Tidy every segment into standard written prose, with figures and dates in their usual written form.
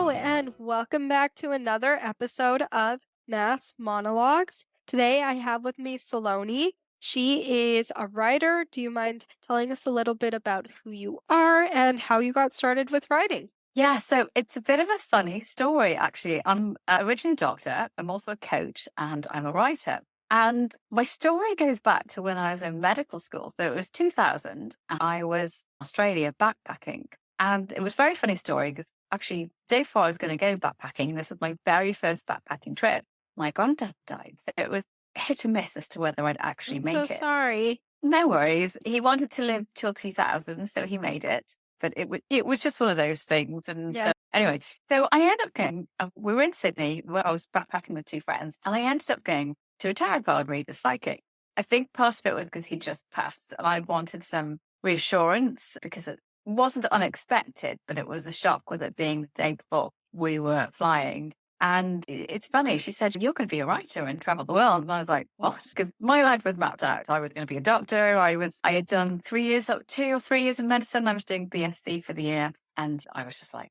Hello, and welcome back to another episode of Masked Monologues. Today I have with me Saloni. She is a writer. Do you mind telling us a little bit about who you are and how you got started with writing? Yeah, so it's a bit of a funny story, actually. I'm originally a doctor. I'm also a coach and I'm a writer. And my story goes back to when I was in medical school. So it was 2000 and I was in Australia backpacking. And it was a very funny story because actually, the day before I was going to go backpacking, this was my very first backpacking trip. My granddad died. So it was hit or miss as to whether I'd actually I'm so make it. sorry. No worries. He wanted to live till 2000, so he made it. But it was just one of those things. And Yeah. so anyway, so I ended up going, we were in Sydney where I was backpacking with two friends, and I ended up going to a tarot card reader psychic. I think part of it was because he just passed and I wanted some reassurance because it wasn't unexpected, but it was a shock with it being the day before we were flying. And it's funny, she said, "You're going to be a writer and travel the world." And I was like, "What?" Because my life was mapped out. I was going to be a doctor. I had done 3 years, 2 or 3 years in medicine. I was doing BSc for the year. And I was just like,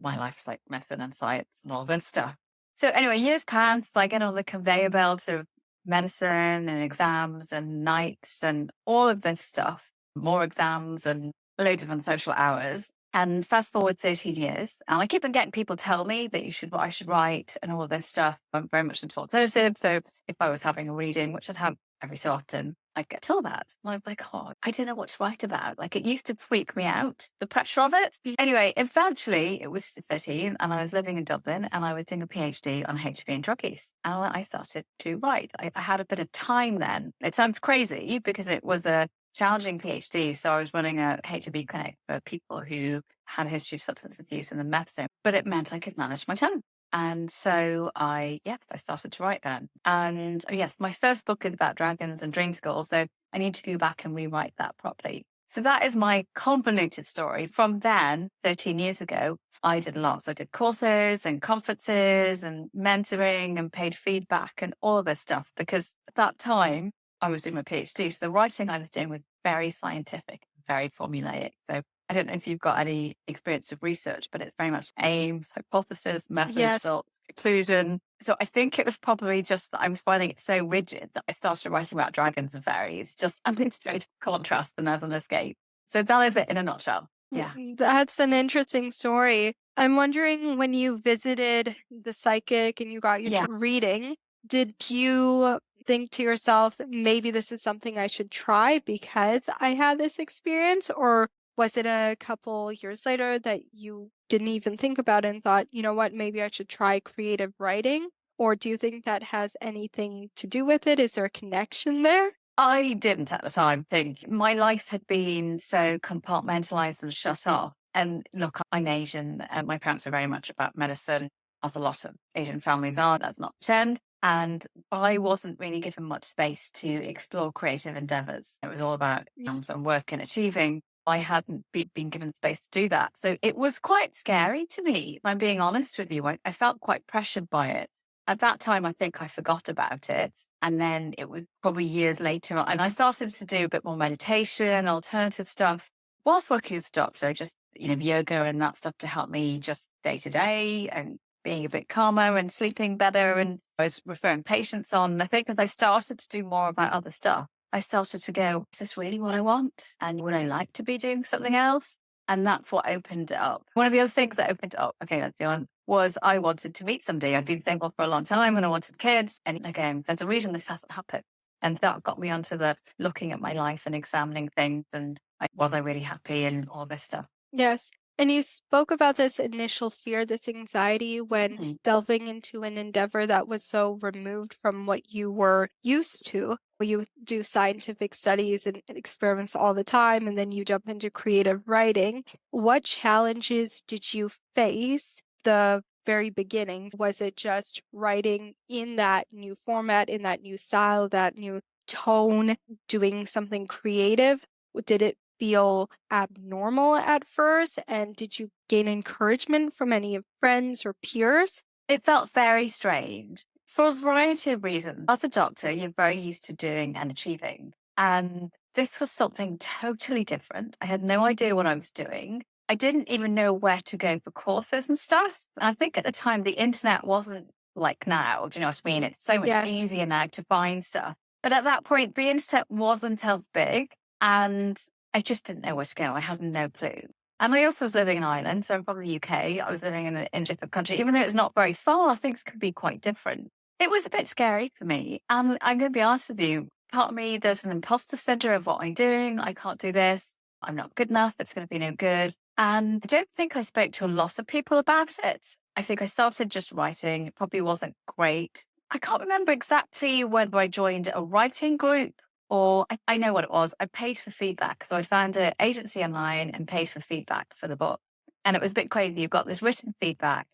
my life's like medicine and science and all this stuff. So anyway, years passed. I get on the conveyor belt of medicine and exams and nights and all of this stuff, more exams and loads of unsocial hours. And fast forward 13 years, and I keep on getting people tell me that I should write and all of this stuff. I'm very much into alternative. So if I was having a reading, which I'd have every so often, I'd get told that. And I'm like, oh, I don't know what to write about. Like it used to freak me out, the pressure of it. Anyway, eventually it was 13 and I was living in Dublin and I was doing a PhD on HIV and drug use. And I started to write. I had a bit of time then. It sounds crazy because it was a challenging PhD. So I was running a HIV clinic for people who had a history of substance abuse and the methadone, but it meant I could manage my time. And so I started to write then. And yes, my first book is about dragons and dream school. So I need to go back and rewrite that properly. So that is my convoluted story. From then, 13 years ago, I did a lot. So I did courses and conferences and mentoring and paid feedback and all of this stuff because at that time I was doing my PhD. So the writing I was doing was very scientific, very formulaic. So I don't know if you've got any experience of research, but it's very much aims, hypothesis, method, Yes. results, conclusion. So I think it was probably just that I was finding it so rigid that I started writing about dragons and fairies, just in straight contrast and as an escape. So that is it in a nutshell. Yeah. That's an interesting story. I'm wondering when you visited the psychic and you got your Yeah. reading, did you think to yourself, maybe this is something I should try because I had this experience? Or was it a couple years later that you didn't even think about it and thought, you know what, maybe I should try creative writing? Or do you think that has anything to do with it? Is there a connection there? I didn't at the time think my life had been so compartmentalized and shut off. And look, I'm Asian and my parents are very much about medicine, as a lot of Asian families are, let's not pretend. And I wasn't really given much space to explore creative endeavors. It was all about some work and achieving. I hadn't been given space to do that. So it was quite scary to me, if I'm being honest with you. I felt quite pressured by it. At that time, I think I forgot about it. And then it was probably years later. And I started to do a bit more meditation, alternative stuff. Whilst working as a doctor, just, yoga and that stuff to help me just day to day and being a bit calmer and sleeping better. And I was referring patients on. And I think as I started to do more about other stuff, I started to go, is this really what I want? And would I like to be doing something else? And that's what opened it up. One of the other things that opened it up, okay, let's do one, was I wanted to meet somebody. I'd been single for a long time and I wanted kids. And again, there's a reason this hasn't happened. And that got me onto the looking at my life and examining things and was I really happy and all this stuff. Yes. And you spoke about this initial fear, this anxiety when delving into an endeavor that was so removed from what you were used to. You do scientific studies and experiments all the time, and then you jump into creative writing. What challenges did you face the very beginning? Was it just writing in that new format, in that new style, that new tone, doing something creative? Did it feel abnormal at first? And did you gain encouragement from any friends or peers? It felt very strange for a variety of reasons. As a doctor, you're very used to doing and achieving. And this was something totally different. I had no idea what I was doing. I didn't even know where to go for courses and stuff. I think at the time the internet wasn't like now. Do you know what I mean? It's so much Yes. easier now to find stuff. But at that point, the internet wasn't as big and I just didn't know where to go. I had no clue. And I also was living in Ireland, so I'm from the UK. I was living in a different country. Even though it's not very far, things could be quite different. It was a bit scary for me. And I'm going to be honest with you, part of me, there's an imposter syndrome of what I'm doing. I can't do this. I'm not good enough. It's going to be no good. And I don't think I spoke to a lot of people about it. I think I started just writing. It probably wasn't great. I can't remember exactly whether I joined a writing group or I know what it was. I paid for feedback. So I found an agency online and paid for feedback for the book. And it was a bit crazy. You've got this written feedback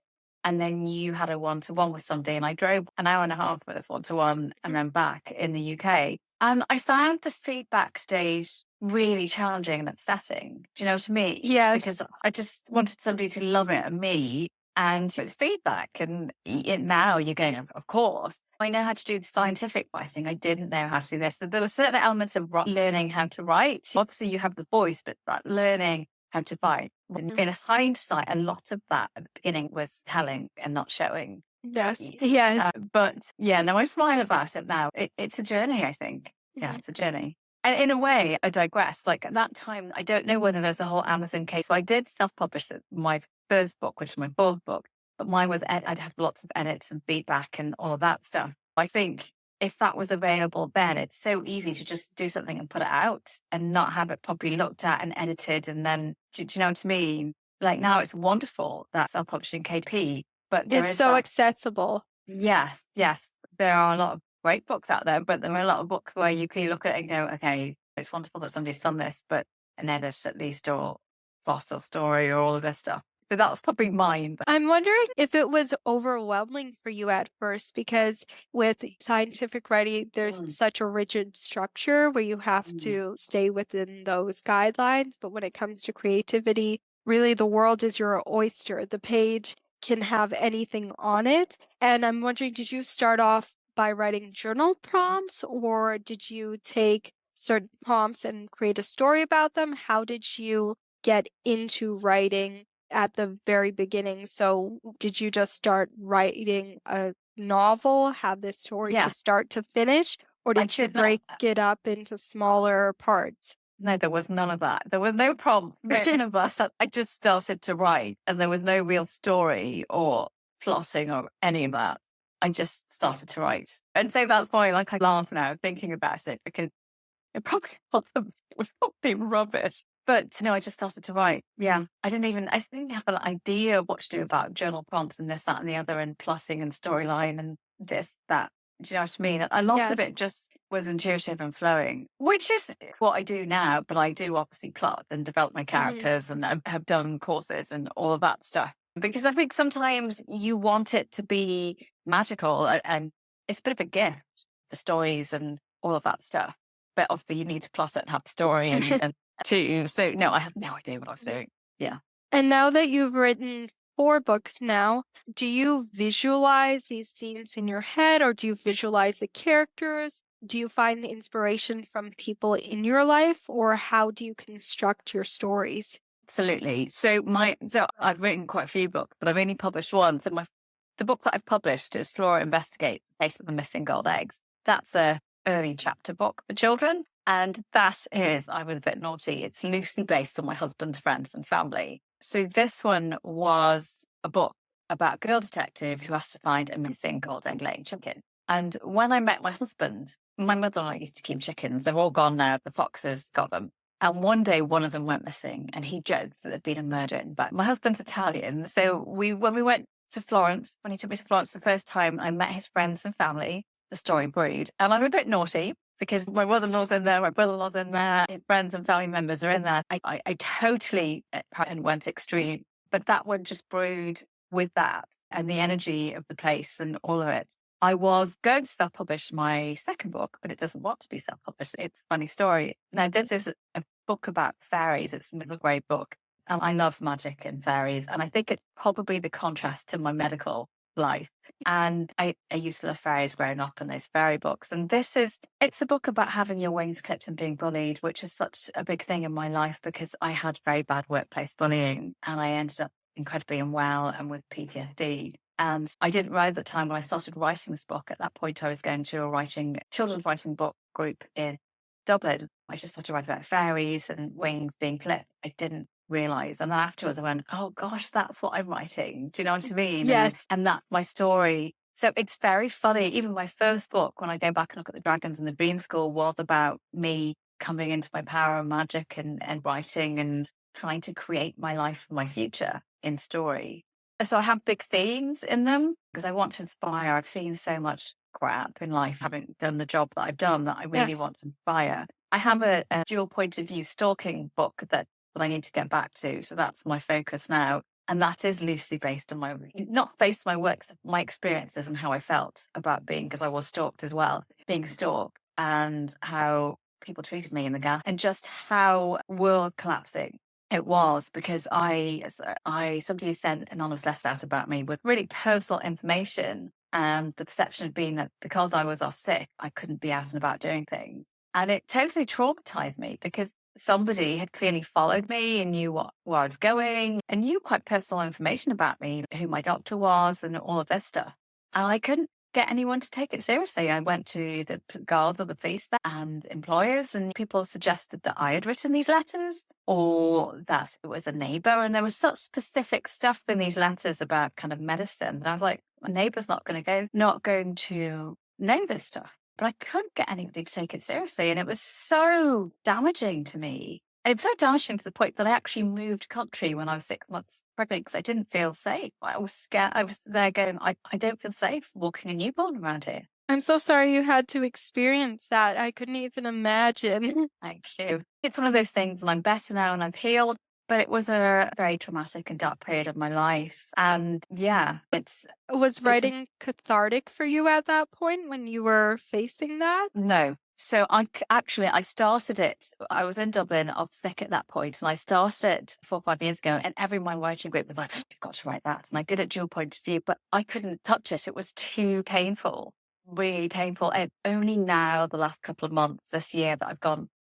and then you had a one-to-one with somebody. And I drove an hour and a half for this one-to-one and then back in the UK. And I found the feedback stage really challenging and upsetting. Do you know what I mean? Yes. Because I just wanted somebody to love it and me. And it's feedback. And now you're going, of course. I know how to do the scientific writing. I didn't know how to do this. So there were certain elements of learning how to write. Obviously, you have the voice, but that learning how to write. In hindsight, a lot of that at the beginning was telling and not showing. Yes. Yes. But yeah, no, I smile about it now. It's a journey, I think. Yeah, it's a journey. And in a way, I digress. Like at that time, I don't know whether there's a whole Amazon case. So I did self-publish my first book, which is my fourth book, but mine was, I'd have lots of edits and feedback and all of that stuff. I think if that was available then, it's so easy to just do something and put it out and not have it properly looked at and edited. And then, do you know what I mean? Like now it's wonderful that self-publishing KP, but It's so accessible. Yes, yes. There are a lot of great books out there, but there are a lot of books where you can look at it and go, okay, it's wonderful that somebody's done this, but an edit at least or plot or story or all of this stuff. So that was probably mine. I'm wondering if it was overwhelming for you at first, because with scientific writing, there's such a rigid structure where you have to stay within those guidelines. But when it comes to creativity, really the world is your oyster. The page can have anything on it. And I'm wondering, did you start off by writing journal prompts, or did you take certain prompts and create a story about them? How did you get into writing at the very beginning? So did you just start writing a novel, have this story to start to finish, or did you break it up into smaller parts? No, there was none of that. There was no prompt written of us. I just started to write and there was no real story or plotting or any of that. I just started to write. And so that's why like I laugh now thinking about it because it probably wasn't, it was probably rubbish. But no, I just started to write. Yeah. I didn't have an idea of what to do about journal prompts and this, that, and the other, and plotting and storyline and this, that. Do you know what I mean? A lot of it just was intuitive and flowing, which is what I do now. But I do obviously plot and develop my characters and I have done courses and all of that stuff. Because I think sometimes you want it to be magical and it's a bit of a gift, the stories and all of that stuff. But obviously you need to plot it and have the story and too. So no, I have no idea what I was doing. Yeah. And now that you've written 4 books now, do you visualize these scenes in your head, or do you visualize the characters? Do you find the inspiration from people in your life, or how do you construct your stories? Absolutely. So I've written quite a few books, but I've only published one. So the book that I've published is Flora Investigates the Case of the Missing Gold Eggs. That's a early chapter book for children. And that is, I was a bit naughty. It's loosely based on my husband's friends and family. So this one was a book about a girl detective who has to find a missing gold egg laying chicken. And when I met my husband, my mother-in-law used to keep chickens. They're all gone now. The foxes got them. And one day one of them went missing and he joked that there'd been a murder in. But my husband's Italian. So when we went to Florence, when he took me to Florence the first time, I met his friends and family, the story brood. And I'm a bit naughty because my mother-in-law's in there, my brother-in-law's in there, his friends and family members are in there. I totally went extreme. But that one just brewed with that and the energy of the place and all of it. I was going to self-publish my second book, but it doesn't want to be self-published. It's a funny story. Now, this is a book about fairies. It's a middle grade book. And I love magic and fairies. And I think it's probably the contrast to my medical life. And I used to love fairies growing up in those fairy books. And it's a book about having your wings clipped and being bullied, which is such a big thing in my life because I had very bad workplace bullying and I ended up incredibly unwell and with PTSD. And I didn't realize at the time when I started writing this book, at that point I was going to a children's writing book group in Dublin. I just started writing about fairies and wings being clipped. I didn't realize. And then afterwards I went, oh gosh, that's what I'm writing. Do you know what I mean? Yes. And that's my story. So it's very funny. Even my first book, when I go back and look at the dragons in the dream school, was about me coming into my power of magic and writing and trying to create my life and my future in story. So I have big themes in them because I want to inspire. I've seen so much crap in life, having done the job that I've done, that I really Yes. want to inspire. I have a dual point of view stalking book that I need to get back to. So that's my focus now. And that is loosely based on not based on my works, my experiences and how I felt about being, because I was stalked as well, being stalked and how people treated me in the gap and just how world collapsing it was because somebody sent an anonymous letter out about me with really personal information and the perception of being that because I was off sick, I couldn't be out and about doing things. And it totally traumatized me because somebody had clearly followed me and knew where I was going and knew quite personal information about me, who my doctor was and all of this stuff. And I couldn't get anyone to take it seriously. I went to the guards or the police and employers, and people suggested that I had written these letters or that it was a neighbor. And there was such specific stuff in these letters about kind of medicine. And I was like, a neighbor's not going to know this stuff. But I couldn't get anybody to take it seriously. And it was so damaging to me. And it was so damaging to the point that I actually moved country when I was 6 months pregnant because I didn't feel safe. I was scared. I was there going, I don't feel safe walking a newborn around here. I'm so sorry you had to experience that. I couldn't even imagine. Thank you. It's one of those things, and I'm better now and I've healed. But it was a very traumatic and dark period of my life. And yeah, Was writing cathartic for you at that point when you were facing that? No. So I started it. I was in Dublin, I was sick at that point, and I started it 4 or 5 years ago. And every my writing group was like, "You've got to write that." And I did it dual point of view, but I couldn't touch it. It was too painful, really painful. And only now, the last couple of months this year, that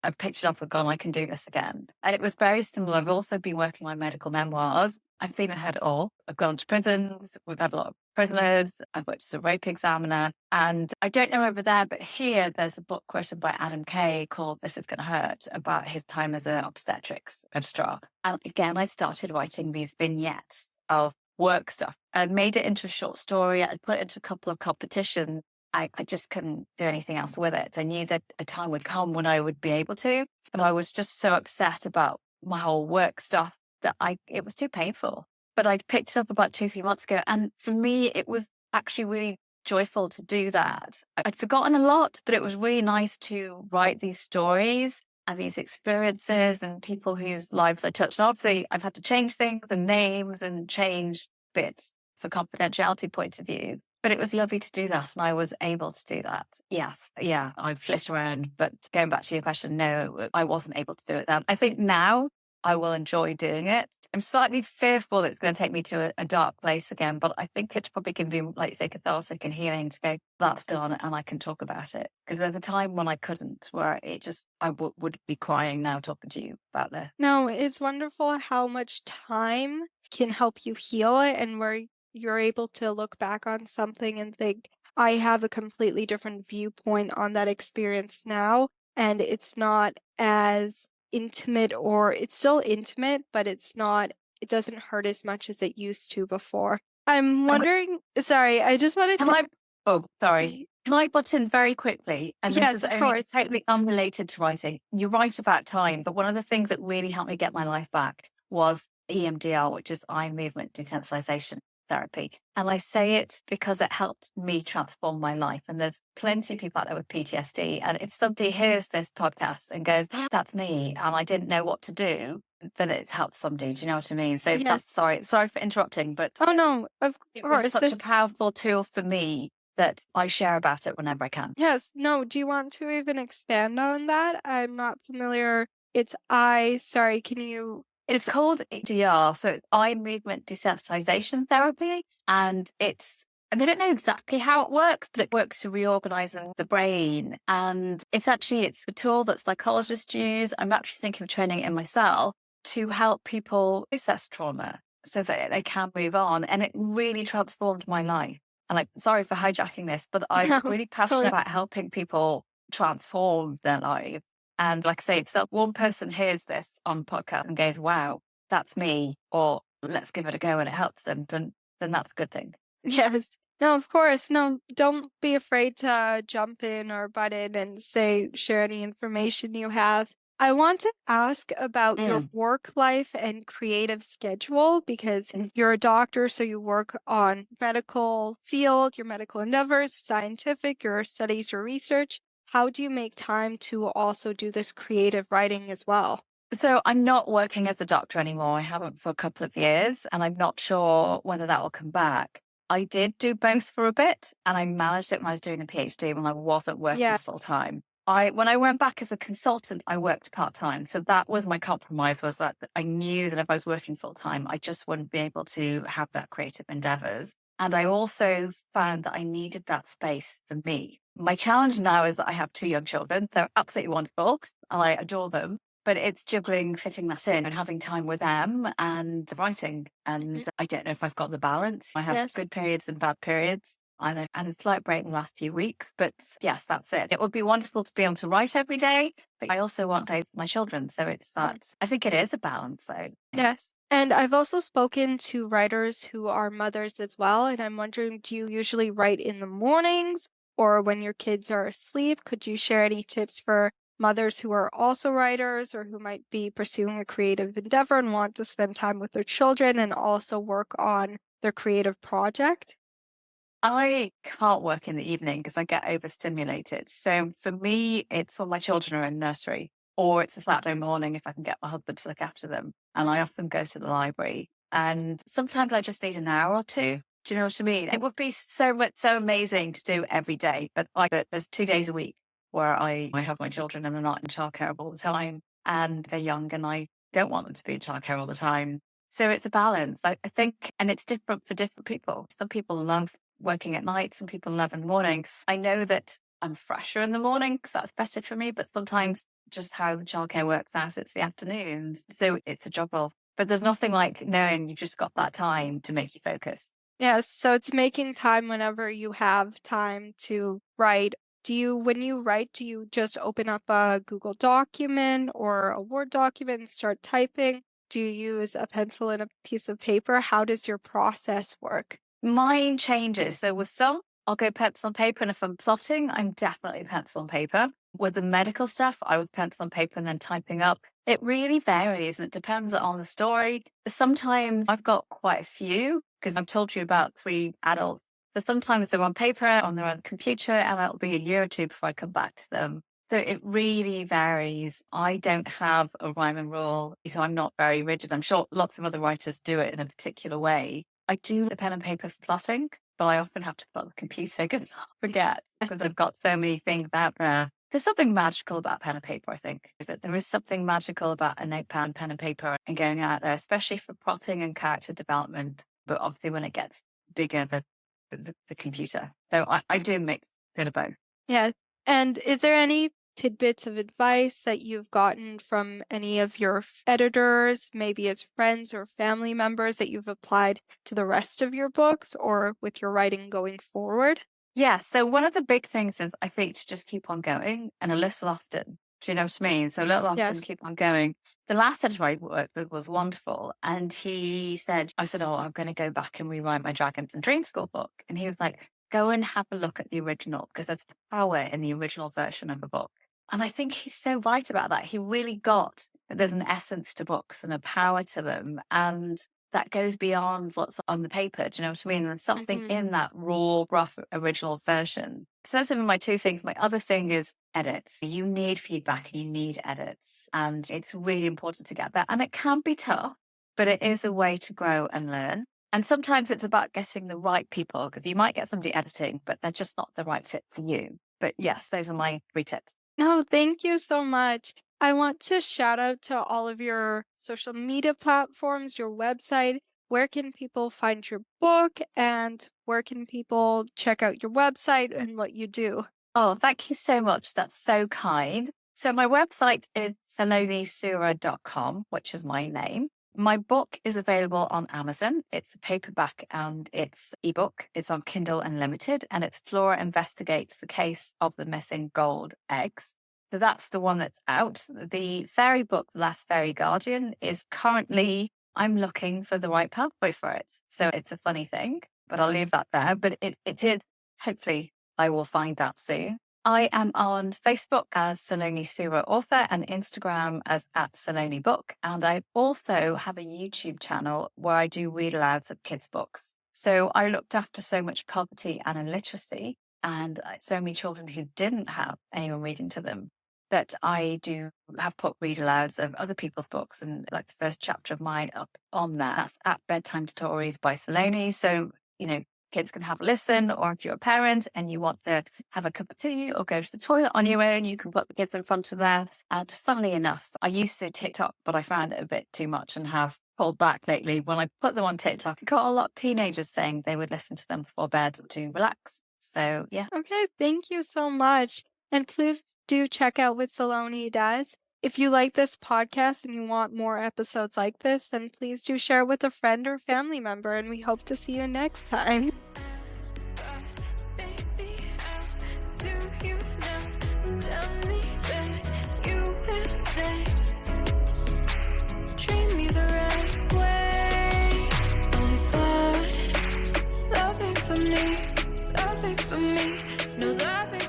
I've picked it up and gone, I can do this again. And it was very similar. I've also been working on my medical memoirs. I've seen it had all. I've gone to prisons. We've had a lot of prisoners. I've worked as a rape examiner. And I don't know over there, but here there's a book written by Adam Kay called This Is Gonna Hurt, about his time as an obstetrics registrar. And again, I started writing these vignettes of work stuff. I made it into a short story. I put it into a couple of competitions. I just couldn't do anything else with it. I knew that a time would come when I would be able to. And I was just so upset about my whole work stuff that it was too painful. But I picked it up about 2-3 months ago. And for me, it was actually really joyful to do that. I'd forgotten a lot, but it was really nice to write these stories and these experiences and people whose lives I touched. And obviously, I've had to change things and names and change bits for confidentiality point of view. But it was lovely to do that, and I was able to do that. Yes, yeah, I flit around. But going back to your question, no, I wasn't able to do it then. I think now I will enjoy doing it. I'm slightly fearful it's going to take me to a dark place again, but I think it's probably going to be, like, say, cathartic and healing to go, that's done, and I can talk about it. Because there's a time when I couldn't, where I would be crying now talking to you about this. No, it's wonderful how much time can help you heal it and where you're able to look back on something and think, I have a completely different viewpoint on that experience now, and it's not as intimate, or it's still intimate, but it doesn't hurt as much as it used to before. I'm wondering, sorry, I just wanted Can to. I? Oh, sorry. Can I butt in very quickly? And this Yes, is of only course. totally unrelated to writing. You're right about time, but one of the things that really helped me get my life back was EMDR, which is eye movement desensitization therapy. And I say it because it helped me transform my life. And there's plenty of people out there with PTSD. And if somebody hears this podcast and goes, that's me, and I didn't know what to do, then it helps somebody. Do you know what I mean? So Yes. sorry for interrupting, but Oh, no, of it was course. such a powerful tool for me that I share about it whenever I can. Yes, no, do you want to even expand on that? I'm not familiar. Sorry, can you? It's called EDR, so it's eye movement desensitization therapy, and it's And they don't know exactly how it works, but it works to reorganize the brain. And it's a tool that psychologists use. I'm actually thinking of training it in myself to help people process trauma so that they can move on. And it really transformed my life. And like, sorry for hijacking this, but I'm No, really passionate totally. about helping people transform their life. And like I say, if one person hears this on podcast and goes, wow, that's me, or let's give it a go and it helps them, then that's a good thing. Yes. No, of course. No, don't be afraid to jump in or butt in and share any information you have. I want to ask about your Mm. work life and creative schedule because you're a doctor, so you work on medical field, your medical endeavors, scientific, your studies, your research. How do you make time to also do this creative writing as well? So I'm not working as a doctor anymore. I haven't for a couple of years, and I'm not sure whether that will come back. I did do both for a bit, and I managed it when I was doing the PhD when I wasn't working Yeah. full time. When I went back as a consultant, I worked part time. So that was my compromise, was that I knew that if I was working full time, I just wouldn't be able to have that creative endeavors. And I also found that I needed that space for me. My challenge now is that I have two young children. They're absolutely wonderful and I adore them, but it's juggling, fitting that in and having time with them and writing. And Mhm. I don't know if I've got the balance. I have Yes. good periods and bad periods. I know, and a slight break in the last few weeks, but yes, that's it. It would be wonderful to be able to write every day, but I also want days with my children. So it's that. I think it is a balance, though. Yes. And I've also spoken to writers who are mothers as well. And I'm wondering, do you usually write in the mornings or when your kids are asleep? Could you share any tips for mothers who are also writers or who might be pursuing a creative endeavor and want to spend time with their children and also work on their creative project? I can't work in the evening because I get overstimulated. So for me, it's when my children are in nursery or it's a Saturday morning if I can get my husband to look after them. And I often go to the library and sometimes I just need an hour or two. Do you know what I mean? It Yes. would be so amazing to do every day, but there's 2 days a week where I have my children and they're not in childcare all the time and they're young and I don't want them to be in childcare all the time. So it's a balance, I think, and it's different for different people. Some people love working at night, some people love in the morning. I know that I'm fresher in the morning because that's better for me, but sometimes just how childcare works out, it's the afternoons. So it's a juggle. But there's nothing like knowing you've just got that time to make you focus. Yes, so it's making time whenever you have time to write. When you write, do you just open up a Google document or a Word document and start typing? Do you use a pencil and a piece of paper? How does your process work? Mine changes. So with some, I'll go pencil and paper. And if I'm plotting, I'm definitely pencil and paper. With the medical stuff, I was pencil and paper and then typing up. It really varies and it depends on the story. Sometimes I've got quite a few because I've told you about 3 adults. So sometimes they're on paper and they're on the computer and it'll be a year or two before I come back to them. So it really varies. I don't have a rhyme and rule, so I'm not very rigid. I'm sure lots of other writers do it in a particular way. I do the pen and paper for plotting, but I often have to put on the computer because I forget because I've got so many things out there. There's something magical about pen and paper, I think. Is that there is something magical about a notepad, pen and paper and going out there, especially for plotting and character development. But obviously when it gets bigger, the computer. So I do mix a bit of both. Yeah. And is there any tidbits of advice that you've gotten from any of your editors, maybe as friends or family members that you've applied to the rest of your books or with your writing going forward? Yeah. So one of the big things is I think to just keep on going and a little often. Do you know what I mean? So a little often, Yes. keep on going. The last editor I worked with was wonderful. And I said, oh, I'm going to go back and rewrite my Dragons and Dream School book. And he was like, go and have a look at the original because there's power in the original version of the book. And I think he's so right about that. He really got that there's an essence to books and a power to them. And that goes beyond what's on the paper. Do you know what I mean? There's something Hmm. in that raw, rough original version. So those are my two things. My other thing is edits. You need feedback and you need edits. And it's really important to get that. And it can be tough, but it is a way to grow and learn. And sometimes it's about getting the right people because you might get somebody editing, but they're just not the right fit for you. But yes, those are my 3 tips. No, thank you so much. I want to shout out to all of your social media platforms, your website. where can people find your book and where can people check out your website and what you do? Oh, thank you so much. That's so kind. So my website is salonisurah.com, which is my name. My book is available on Amazon. It's a paperback and it's ebook. It's on Kindle Unlimited, and it's Flora Investigates the Case of the Missing Gold Eggs. So that's the one that's out. The fairy book, The Last Fairy Guardian, is currently, I'm looking for the right pathway for it. So it's a funny thing, but I'll leave that there. But it is, hopefully, I will find that soon. I am on Facebook as Saloni Surah Author and Instagram as @SaloniBook. And I also have a YouTube channel where I do read alouds of kids' books. So I looked after so much poverty and illiteracy and so many children who didn't have anyone reading to them that I do have put read alouds of other people's books, and like the first chapter of mine up on there. That's at Bedtime Stories by Saloni. So, kids can have a listen, or if you're a parent and you want to have a cup of tea or go to the toilet on your own, you can put the kids in front of there. And funnily enough, I used to TikTok, but I found it a bit too much and have pulled back lately. When I put them on TikTok, I got a lot of teenagers saying they would listen to them before bed to relax. So, yeah. Okay, thank you so much. And please do check out what Saloni does. If you like this podcast and you want more episodes like this, then please do share with a friend or family member, and we hope to see you next time. Treat me the right way. Always love it for me, no love it